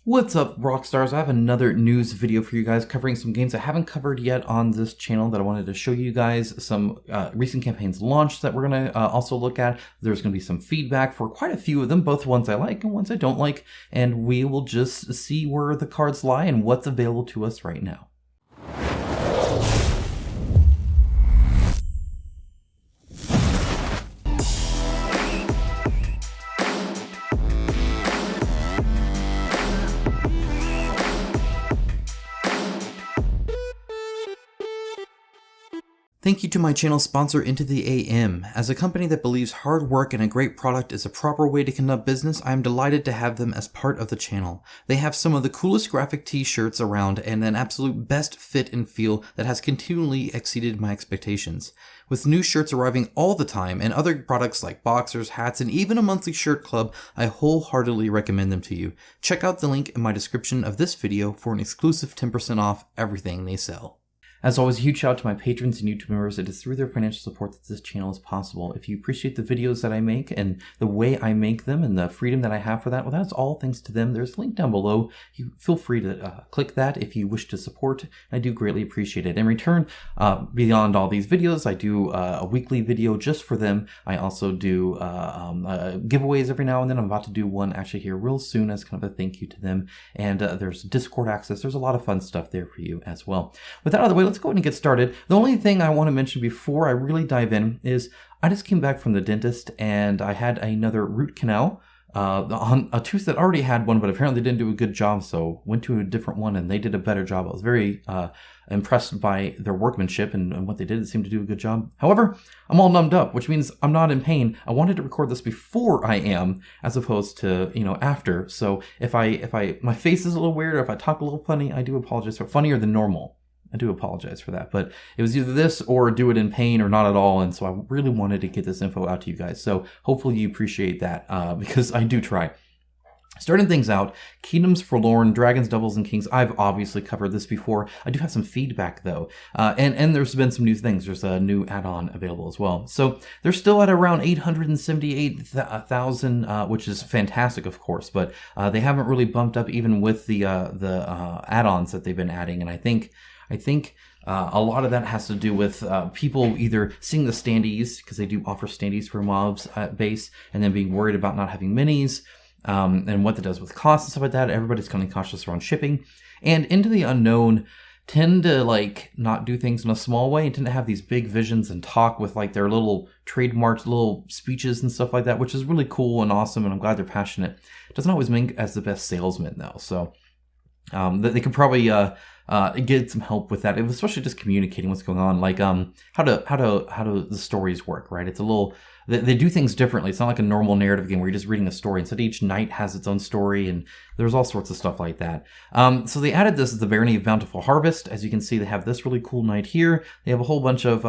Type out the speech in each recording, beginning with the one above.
What's up, Rockstars? I have another news video for you guys covering some games I haven't covered yet on this channel that I wanted to show you guys. Some recent campaigns launched that we're going to also look at. There's going to be some feedback for quite a few of them, both ones I like and ones I don't like, and we will just see where the cards lie and what's available to us right now. Thank you to my channel sponsor Into the AM. As a company that believes hard work and a great product is a proper way to conduct business, I am delighted to have them as part of the channel. They have some of the coolest graphic t-shirts around and an absolute best fit and feel that has continually exceeded my expectations. With new shirts arriving all the time and other products like boxers, hats, and even a monthly shirt club, I wholeheartedly recommend them to you. Check out the link in my description of this video for an exclusive 10% off everything they sell. As always, a huge shout out to my patrons and YouTube members. It is through their financial support that this channel is possible. If you appreciate the videos that I make and the way I make them and the freedom that I have for that, well, that's all thanks to them. There's a link down below. You feel free to click that if you wish to support. I do greatly appreciate it. In return, beyond all these videos, I do a weekly video just for them. I also do giveaways every now and then. I'm about to do one actually here real soon as kind of a thank you to them. And there's Discord access. There's a lot of fun stuff there for you as well. With that out of the way, let's go ahead and get started. The only thing I want to mention before I really dive in is I just came back from the dentist and I had another root canal on a tooth that already had one, but apparently they didn't do a good job, so went to a different one and they did a better job. I was very impressed by their workmanship and what they did. It seemed to do a good job. However, I'm all numbed up, which means I'm not in pain. I wanted to record this before I am, as opposed to, after. So if my face is a little weird or if I talk a little funny, I do apologize for funnier than normal. I do apologize for that, but it was either this or do it in pain or not at all, and so I really wanted to get this info out to you guys, so hopefully you appreciate that, because I do try. Starting things out, Kingdoms Forlorn, Dragons, Devils, and Kings. I've obviously covered this before. I do have some feedback though, and there's been some new things. There's a new add-on available as well. So they're still at around 878,000, which is fantastic, of course. But they haven't really bumped up even with the add-ons that they've been adding, and I think a lot of that has to do with people either seeing the standees, because they do offer standees for mobs at base, and then being worried about not having minis, and what that does with costs and stuff like that. Everybody's kind of cautious around shipping. And Into the Unknown tend to not do things in a small way and tend to have these big visions and talk with their little trademarked little speeches and stuff like that, which is really cool and awesome, and I'm glad they're passionate. It doesn't always make as the best salesman though, so they could probably get some help with that, especially just communicating what's going on, how do the stories work, right? It's a little, they do things differently. It's not like a normal narrative game where you're just reading a story. Instead, each knight has its own story, and there's all sorts of stuff like that. So they added this as the Barony of Bountiful Harvest. As you can see, they have this really cool knight here. They have a whole bunch of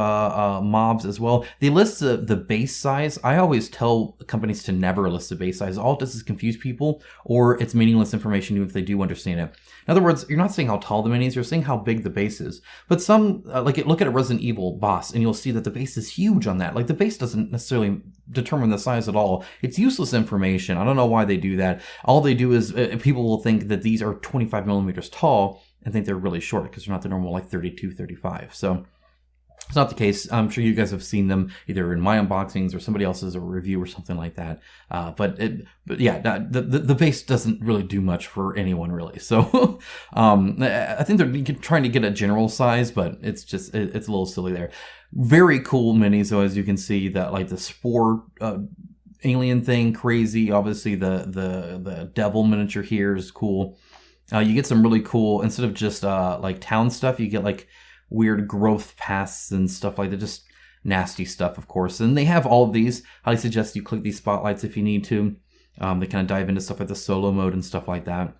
mobs as well. They list the base size. I always tell companies to never list the base size. All it does is confuse people, or it's meaningless information even if they do understand it. In other words, you're not saying how tall the minis, you're saying how big the base is. But some, look at a Resident Evil boss, and you'll see that the base is huge on that. The base doesn't necessarily determine the size at all. It's useless information. I don't know why they do that. All they do is, people will think that these are 25 millimeters tall and think they're really short because they're not the normal 32, 35. So it's not the case. I'm sure you guys have seen them either in my unboxings or somebody else's review or something like that. But yeah, the base doesn't really do much for anyone really. So I think they're trying to get a general size, but it's just it's a little silly there. Very cool minis though, as you can see, that the spore alien thing, crazy. Obviously the devil miniature here is cool. You get some really cool, instead of just town stuff, you get weird growth paths and stuff like that, just nasty stuff, of course. And they have all of these. I suggest you click these spotlights if you need to. They kind of dive into stuff like the solo mode and stuff like that.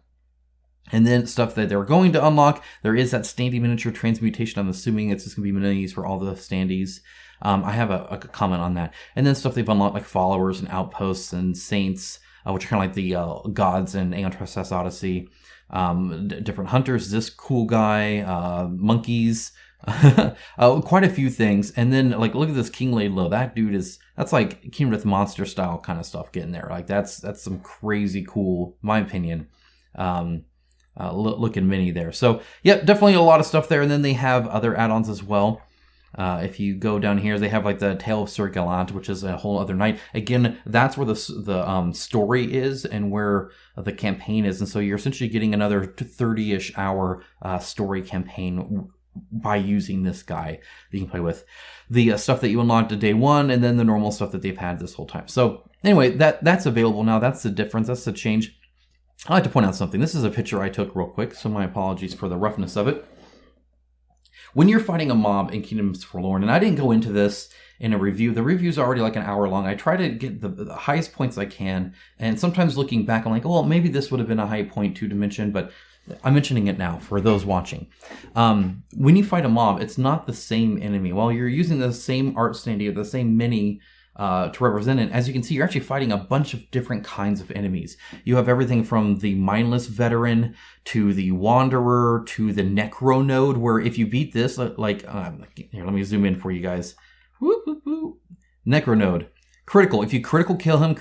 And then stuff that they're going to unlock, there is that standee miniature transmutation. I'm assuming it's just going to be minis for all the standees. I have a comment on that. And then stuff they've unlocked like followers and outposts and saints, which are kind of like the gods in Aeon Trespass Odyssey. Different hunters, this cool guy, monkeys, quite a few things. And then look at this King Laid Low. That dude that's like Kingdom Monster style kind of stuff getting there. That's some crazy cool, in my opinion, looking mini there. So yeah, definitely a lot of stuff there. And then they have other add-ons as well. If you go down here, they have like the Tale of Sir Gallant, which is a whole other night. Again, that's where the story is and where the campaign is. And so you're essentially getting another 30-ish hour story campaign by using this guy that you can play with. The stuff that you unlocked to day one, and then the normal stuff that they've had this whole time. So anyway, that's available now. That's the difference. That's the change. I'd like to point out something. This is a picture I took real quick, so my apologies for the roughness of it. When you're fighting a mob in Kingdoms Forlorn, and I didn't go into this in a review. The review's already like an hour long. I try to get the highest points I can, and sometimes looking back, I'm like, oh, well, maybe this would have been a high point to mention, but I'm mentioning it now for those watching. When you fight a mob, it's not the same enemy. While you're using the same art standee or the same mini to represent it, as you can see, you're actually fighting a bunch of different kinds of enemies. You have everything from the mindless veteran to the wanderer to the necro node, where if you beat this, here, let me zoom in for you guys. Whoop, whoop, whoop. Necro node. Critical. If you critical kill him,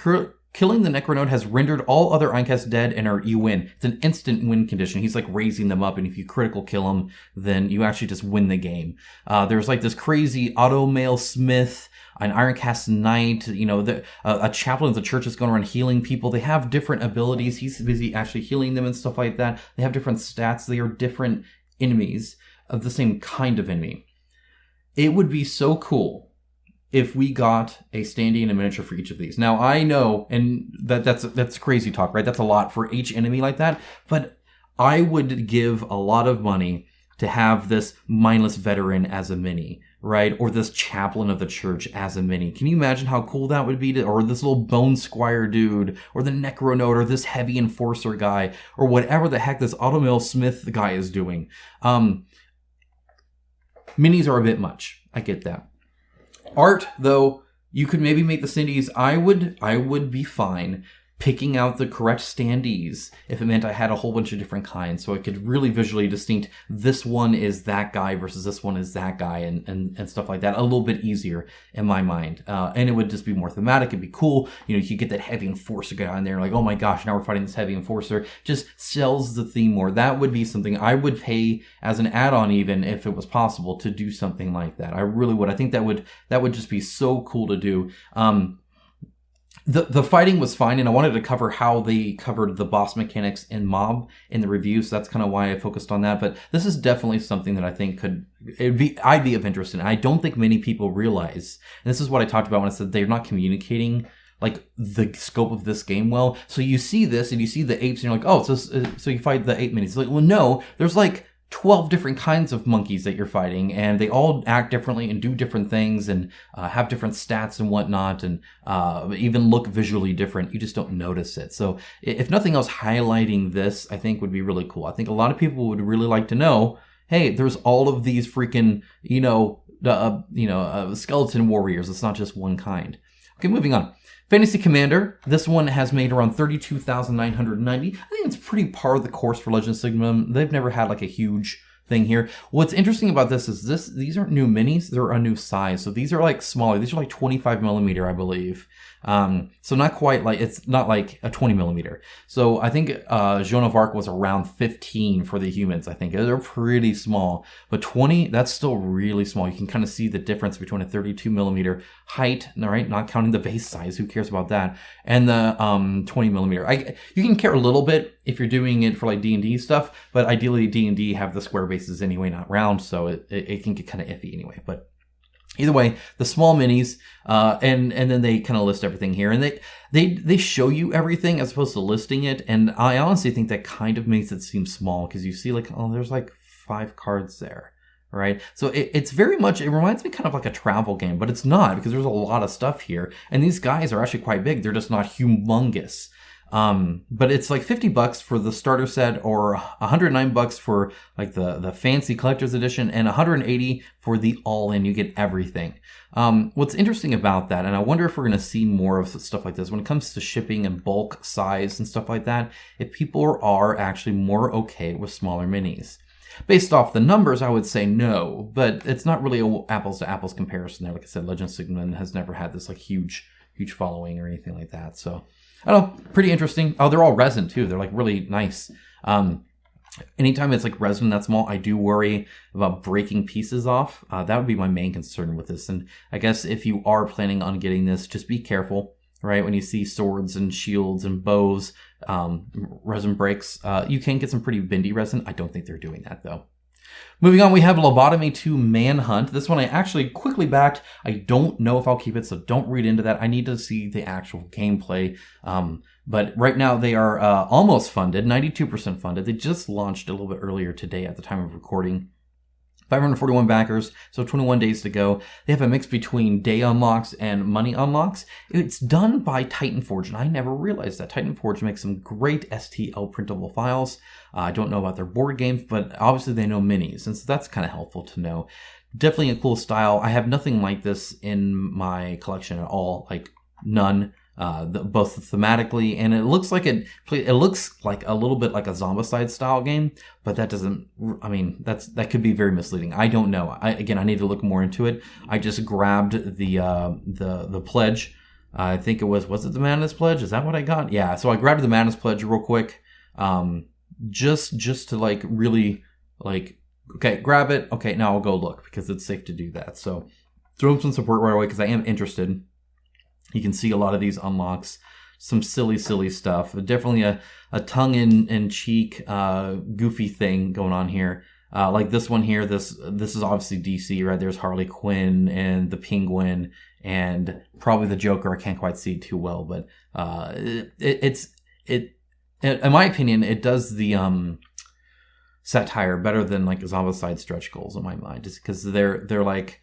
killing the necro node has rendered all other Ironcasts dead and you win. It's an instant win condition. He's like raising them up, and if you critical kill him, then you actually just win the game. There's like this crazy auto mail smith, an Ironcast knight, a chaplain of the church is going around healing people. They have different abilities. He's busy actually healing them and stuff like that. They have different stats. They are different enemies of the same kind of enemy. It would be so cool if we got a standee and a miniature for each of these. Now, I know, and that's crazy talk, right? That's a lot for each enemy like that, but I would give a lot of money to have this mindless veteran as a mini, right? Or this chaplain of the church as a mini. Can you imagine how cool that would be? Or this little bone squire dude, or the necro node, or this heavy enforcer guy, or whatever the heck this automill smith guy is doing. Minis are a bit much. I get that. Art, though, you could maybe make the standees. I would be fine picking out the correct standees if it meant I had a whole bunch of different kinds, so I could really visually distinct this one is that guy versus this one is that guy, and stuff like that. A little bit easier in my mind, and it would just be more thematic. It'd be cool. You could get that heavy enforcer guy on there, like, oh my gosh, now we're fighting this heavy enforcer. Just sells the theme more. That would be something I would pay as an add-on, even if it was possible to do something like that. I really would. I think that would just be so cool to do. The fighting was fine, and I wanted to cover how they covered the boss mechanics in Mob in the review, so that's kind of why I focused on that. But this is definitely something that I think I'd be of interest in. I don't think many people realize, and this is what I talked about when I said they're not communicating like the scope of this game well. So you see this, and you see the apes, and you're like, oh, so you fight the ape minis. It's like, well, no, there's like 12 different kinds of monkeys that you're fighting, and they all act differently and do different things and have different stats and whatnot, and even look visually different. You just don't notice it. So if nothing else, highlighting this, I think, would be really cool. I think a lot of people would really like to know, hey, there's all of these freaking, skeleton warriors. It's not just one kind. Okay, moving on. Fantasy Commander, this one has made around 32,990. I think it's pretty par of the course for Legend of Sigma. They've never had like a huge thing here. What's interesting about this is these aren't new minis, they're a new size. So these are like smaller. These are like 25 millimeter, I believe. So not quite like, it's not like a 20 millimeter. So I think Joan of Arc was around 15 for the humans, I think. They're pretty small, but 20, that's still really small. You can kind of see the difference between a 32 millimeter height, right? Not counting the base size, who cares about that? And the 20 millimeter. You can care a little bit if you're doing it for like D&D stuff, but ideally D&D have the square bases anyway, not round, so it can get kind of iffy anyway. But either way, the small minis, and then they kind of list everything here, and they show you everything as opposed to listing it. And I honestly think that kind of makes it seem small, because you see like, oh, there's like 5 cards there, right? So it's very much, it reminds me kind of like a travel game, but it's not, because there's a lot of stuff here, and these guys are actually quite big. They're just not humongous. But it's like $50 for the starter set, or $109 for like the fancy collector's edition, and $180 for the all-in. You get everything. What's interesting about that, and I wonder if we're going to see more of stuff like this when it comes to shipping and bulk size and stuff like that, if people are actually more okay with smaller minis. Based off the numbers, I would say no, but it's not really an apples to apples comparison there. Like I said, Legend of Sigmund has never had this like huge following or anything like that. So I don't know, pretty interesting. Oh, they're all resin too. They're like really nice. Anytime it's like resin that small, I do worry about breaking pieces off. That would be my main concern with this. And I guess if you are planning on getting this, just be careful, right? When you see swords and shields and bows, resin breaks, you can get some pretty bendy resin. I don't think they're doing that though. Moving on, we have Lobotomy 2 Manhunt. This one I actually quickly backed. I don't know if I'll keep it, so don't read into that. I need to see the actual gameplay. But right now they are almost funded, 92% funded. They just launched a little bit earlier today at the time of recording. 541 backers, so 21 days to go. They have a mix between day unlocks and money unlocks. It's done by Titan Forge, and I never realized that. Titan Forge makes some great STL printable files. I don't know about their board games, but obviously they know minis, and so that's kind of helpful to know. Definitely a cool style. I have nothing like this in my collection at all, like none. Both thematically, and it looks like it looks like a little bit like a Zombicide style game, but that doesn't, I mean, that could be very misleading. I don't know. I need to look more into it. I just grabbed the pledge. I think it was it the Madness Pledge? Is that what I got? Yeah, so I grabbed the Madness Pledge real quick, just to like really like, okay, grab it. Okay, now I'll go look because it's safe to do that. So throw some support right away because I am interested. You can see a lot of these unlocks, some silly stuff. Definitely a tongue-in-cheek, goofy thing going on here. Like this one here, this is obviously DC, right? There's Harley Quinn and the Penguin and probably the Joker. I can't quite see it too well, but it in my opinion, it does the satire better than like Zombicide stretch goals in my mind, just because they're like.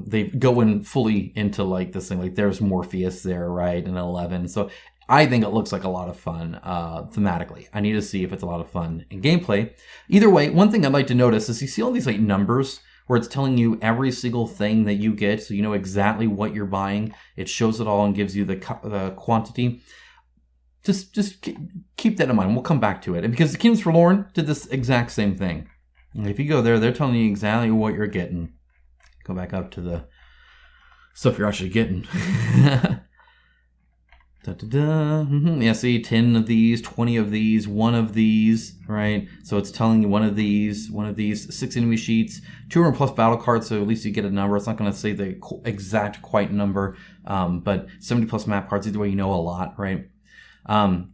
They go in fully into like this thing, like there's Morpheus there, right? And 11. So I think it looks like a lot of fun, thematically. I need to see if it's a lot of fun in gameplay. Either way, one thing I'd like to notice is you see all these like numbers where it's telling you every single thing that you get. So you know exactly what you're buying. It shows it all and gives you the quantity. Just keep that in mind. We'll come back to it. And because the Kingdoms Forlorn did this exact same thing. And if you go there, they're telling you exactly what you're getting. Go back up to the stuff you're actually getting. Yeah, see, 10 of these, 20 of these, 1 of these, right? So it's telling you one of these, 6 enemy sheets, 200 plus battle cards, so at least you get a number. It's not going to say the exact quite number, but 70 plus map cards. Either way, you know a lot, right?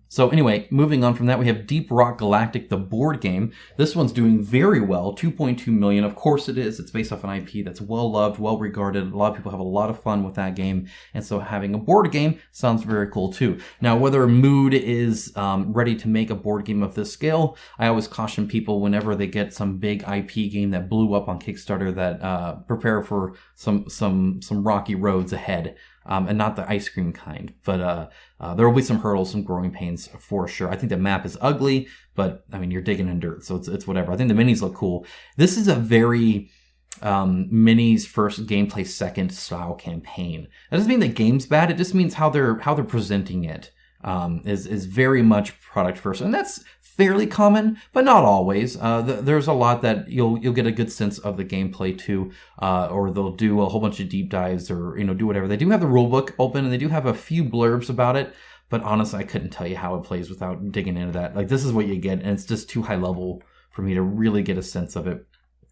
So anyway, moving on from that, we have Deep Rock Galactic, the board game. This one's doing very well, 2.2 million. Of course it is. It's based off an IP that's well loved, well regarded. A lot of people have a lot of fun with that game. And so having a board game sounds very cool too. Now, whether Mood is ready to make a board game of this scale, I always caution people whenever they get some big IP game that blew up on Kickstarter that prepare for some rocky roads ahead. And not the ice cream kind, but there will be some hurdles, some growing pains for sure. I think the map is ugly, but I mean, you're digging in dirt, so it's whatever. I think the minis look cool. This is a very minis first, gameplay second style campaign. That doesn't mean the game's bad. It just means how they're presenting it is very much product first, and that's fairly common, but not always. There's a lot that you'll get a good sense of the gameplay too, or they'll do a whole bunch of deep dives or do whatever. They do have the rulebook open and they do have a few blurbs about it, but honestly, I couldn't tell you how it plays without digging into that. Like this is what you get, and it's just too high level for me to really get a sense of it.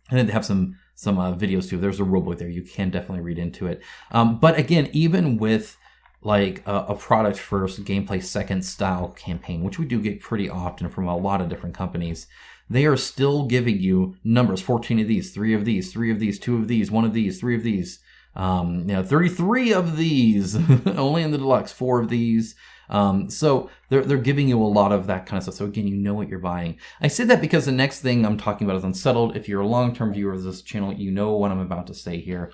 And then they have some videos too. There's a rulebook there. You can definitely read into it. But again, even with like a product first, gameplay second style campaign, which we do get pretty often from a lot of different companies, they are still giving you numbers: 14 of these, 3 of these, 3 of these, 2 of these, 1 of these, 3 of these, 33 of these, only in the deluxe, 4 of these. So they're giving you a lot of that kind of stuff. So again, you know what you're buying. I say that because the next thing I'm talking about is Unsettled. If you're a long-term viewer of this channel, you know what I'm about to say here.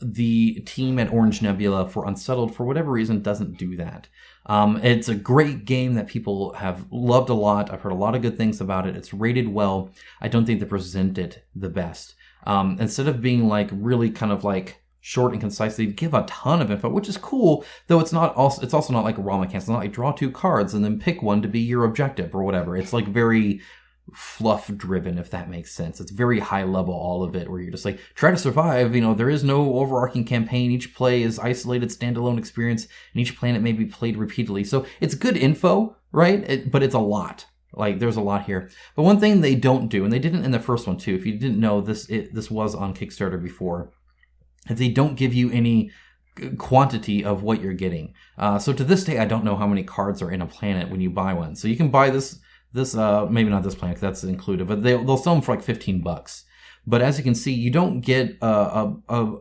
The team at Orange Nebula for Unsettled, for whatever reason, doesn't do that. It's a great game that people have loved a lot. I've heard a lot of good things about it. It's rated well. I don't think they present it the best. Instead of being like really kind of like short and concise, they give a ton of info, which is cool, though it's also not like raw mechanics. It's not like draw 2 cards and then pick one to be your objective or whatever. It's like very fluff driven, if that makes sense. It's very high level, all of it, where you're just like, try to survive. You know, there is no overarching campaign. Each play is isolated, standalone experience, and each planet may be played repeatedly. So it's good info, right? But it's a lot. Like, there's a lot here. But one thing they don't do, and they didn't in the first one too, if you didn't know, this was on Kickstarter before, is they don't give you any quantity of what you're getting. So to this day, I don't know how many cards are in a planet when you buy one. So you can buy this maybe not this planet, 'cause that's included, but they'll sell them for like $15. But as you can see, you don't get a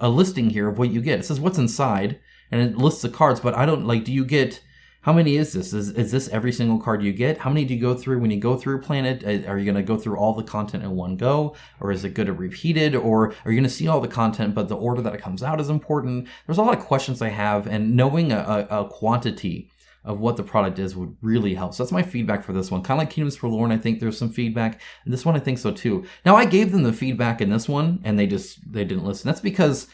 listing here of what you get. It says what's inside, and it lists the cards, but I don't, like, do you get, how many is this? Is this every single card you get? How many do you go through when you go through a planet? Are you going to go through all the content in one go? Or is it good to repeated? Or are you going to see all the content, but the order that it comes out is important? There's a lot of questions I have, and knowing a quantity of what the product is would really help. So that's my feedback for this one. Kind of like Kingdoms Forlorn, I think there's some feedback. And this one, I think so too. Now, I gave them the feedback in this one, and they didn't listen. That's because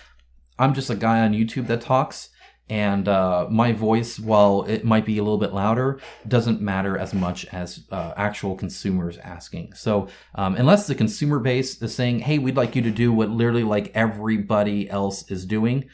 I'm just a guy on YouTube that talks. And my voice, while it might be a little bit louder, doesn't matter as much as actual consumers asking. So unless the consumer base is saying, hey, we'd like you to do what literally like everybody else is doing,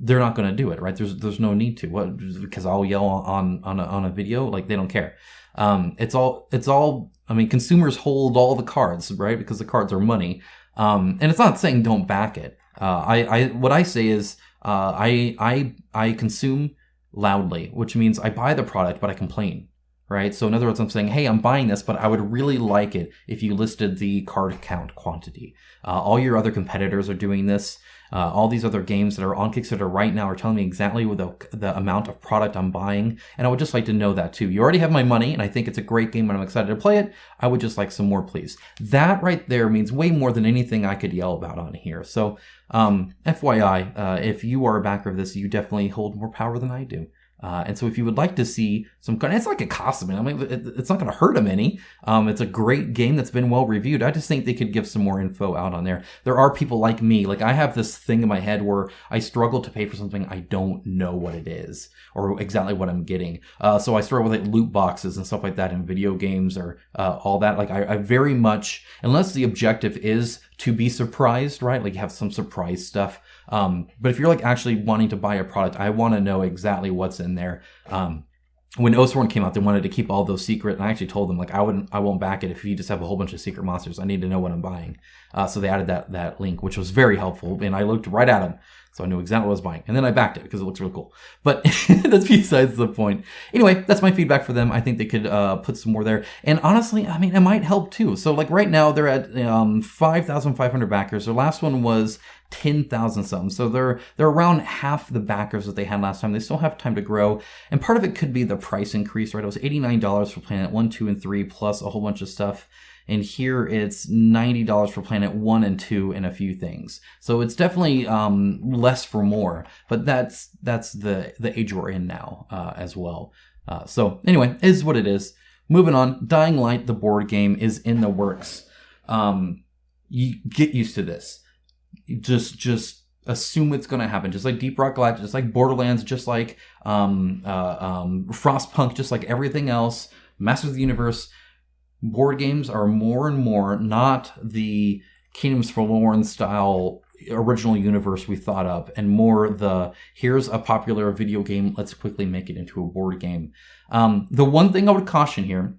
they're not going to do it, right? There's no need to. What? Because I'll yell on a video, like, they don't care. It's all. I mean, consumers hold all the cards, right? Because the cards are money. And it's not saying don't back it. What I say is, I consume loudly, which means I buy the product, but I complain, right? So in other words, I'm saying, hey, I'm buying this, but I would really like it if you listed the card count quantity. All your other competitors are doing this. All these other games that are on Kickstarter right now are telling me exactly what the amount of product I'm buying. And I would just like to know that too. You already have my money, and I think it's a great game and I'm excited to play it. I would just like some more, please. That right there means way more than anything I could yell about on here. So FYI, if you are a backer of this, you definitely hold more power than I do. And so if you would like to see some kind, it's like a costume. I mean, it's not going to hurt them any. It's a great game that's been well reviewed. I just think they could give some more info out on there. There are people like me, like I have this thing in my head where I struggle to pay for something I don't know what it is or exactly what I'm getting. So I struggle with like loot boxes and stuff like that in video games or all that. Like I very much, unless the objective is to be surprised, right? Like you have some surprise stuff. But if you're like actually wanting to buy a product, I want to know exactly what's in there. When Oathsworn came out, they wanted to keep all those secret, and I actually told them, like, I won't back it if you just have a whole bunch of secret monsters. I need to know what I'm buying. So they added that link, which was very helpful, and I looked right at them, so I knew exactly what I was buying. And then I backed it because it looks real cool. But that's besides the point. Anyway, that's my feedback for them. I think they could put some more there. And honestly, I mean, it might help too. So like right now, they're at 5,500 backers. Their last one was 10,000 something. So they're around half the backers that they had last time. They still have time to grow. And part of it could be the price increase, right? It was $89 for Planet 1, 2, and 3, plus a whole bunch of stuff. And here it's $90 for Planet 1 and 2 and a few things. So it's definitely less for more. But that's the age we're in now as well. So anyway, it is what it is. Moving on, Dying Light, the board game, is in the works. You get used to this. Just assume it's going to happen. Just like Deep Rock Galactic, just like Borderlands, just like Frostpunk, just like everything else, Masters of the Universe, board games are more and more not the Kingdoms Forlorn style original universe we thought up, and more the here's a popular video game, let's quickly make it into a board game. The one thing I would caution here,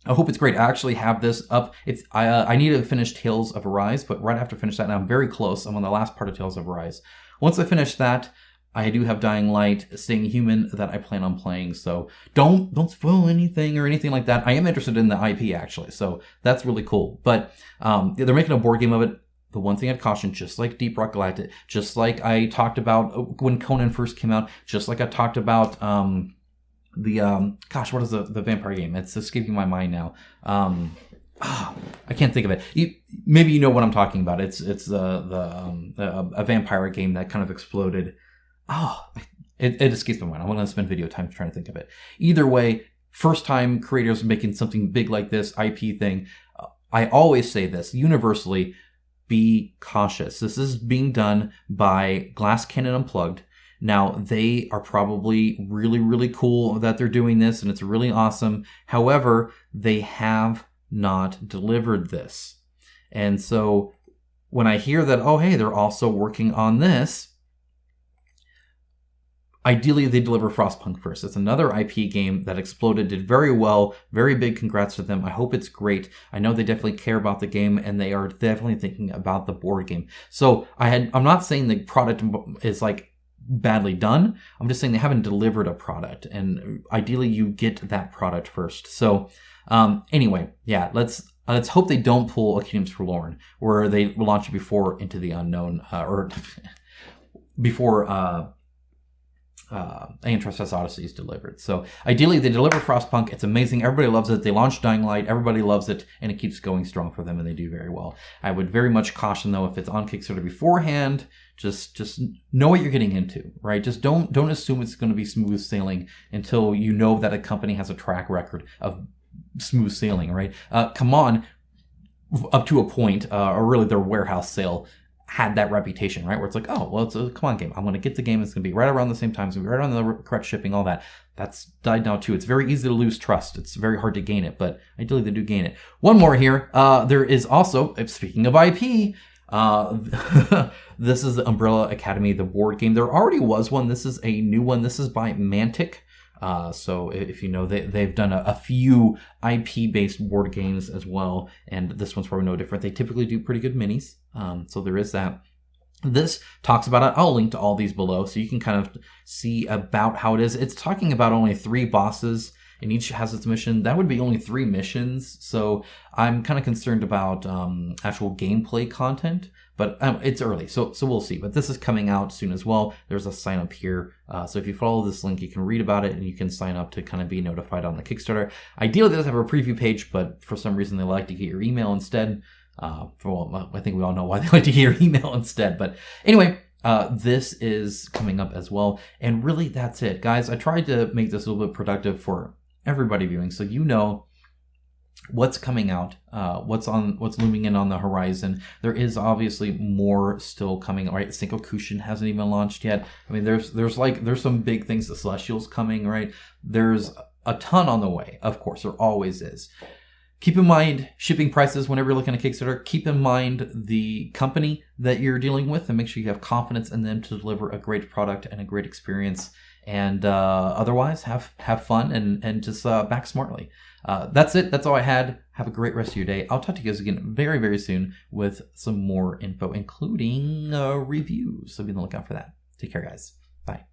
I hope it's great. I actually have this up. I need to finish Tales of Arise, but right after I finish that, and I'm very close. I'm on the last part of Tales of Arise. Once I finish that, I do have Dying Light, Staying Human that I plan on playing. So don't spoil anything or anything like that. I am interested in the IP actually, so that's really cool. But they're making a board game of it. The one thing I'd caution, just like Deep Rock Galactic, just like I talked about when Conan first came out, just like I talked about gosh, what is the vampire game? It's escaping my mind now. I can't think of it. Maybe you know what I'm talking about. It's a vampire game that kind of exploded. It escapes my mind. I'm going to spend video time trying to think of it. Either way, first time creators making something big like this IP thing. I always say this universally: be cautious. This is being done by Glass Cannon Unplugged. Now, they are probably really, really cool that they're doing this, and it's really awesome. However, they have not delivered this. And so when I hear that, oh, hey, they're also working on this, ideally, they deliver Frostpunk first. It's another IP game that exploded, did very well. Very big congrats to them. I hope it's great. I know they definitely care about the game, and they are definitely thinking about the board game. So I'm not saying the product is like badly done. I'm just saying they haven't delivered a product, and ideally you get that product first. So anyway, yeah, let's hope they don't pull a Kingdoms Forlorn, where they launch it before Into the Unknown, or before Alien Trespass Odyssey is delivered. So ideally they deliver Frostpunk. It's amazing. Everybody loves it. They launched Dying Light. Everybody loves it, and it keeps going strong for them, and they do very well. I would very much caution, though, if it's on Kickstarter beforehand, just know what you're getting into, right? Just don't assume it's going to be smooth sailing until you know that a company has a track record of smooth sailing, right? Come on, up to a point, or really their warehouse sale had that reputation, right? Where it's like, oh, well, it's a come on game. I'm going to get the game. It's going to be right around the same time. It's going to be right on the correct shipping, all that. That's died now too. It's very easy to lose trust. It's very hard to gain it, but ideally they do gain it. One more here. There is also, speaking of IP, this is the Umbrella Academy, the board game. There already was one. This is a new one. This is by Mantic. So if you know, they've done a few IP-based board games as well, and this one's probably no different. They typically do pretty good minis, so there is that. This talks about it. I'll link to all these below so you can kind of see about how it is. It's talking about only 3 bosses, and each has its mission. That would be only 3 missions, so I'm kind of concerned about actual gameplay content. But it's early, so we'll see. But this is coming out soon as well. There's a sign up here. So if you follow this link, you can read about it, and you can sign up to kind of be notified on the Kickstarter. Ideally, it does have a preview page, but for some reason, they like to get your email instead. Well, I think we all know why they like to get your email instead. But anyway, this is coming up as well. And really, that's it. Guys, I tried to make this a little bit productive for everybody viewing, so you know what's coming out, what's looming in on the horizon. There is obviously more still coming, right? Senkokushin hasn't even launched yet. I mean, there's some big things. The Celestial's coming, right? There's a ton on the way. Of course, there always is. Keep in mind shipping prices whenever you're looking at Kickstarter. Keep in mind the company that you're dealing with, and make sure you have confidence in them to deliver a great product and a great experience. And otherwise, have fun and just back smartly. That's it. That's all I had. Have a great rest of your day. I'll talk to you guys again very, very soon with some more info, including reviews. So be on the lookout for that. Take care, guys. Bye.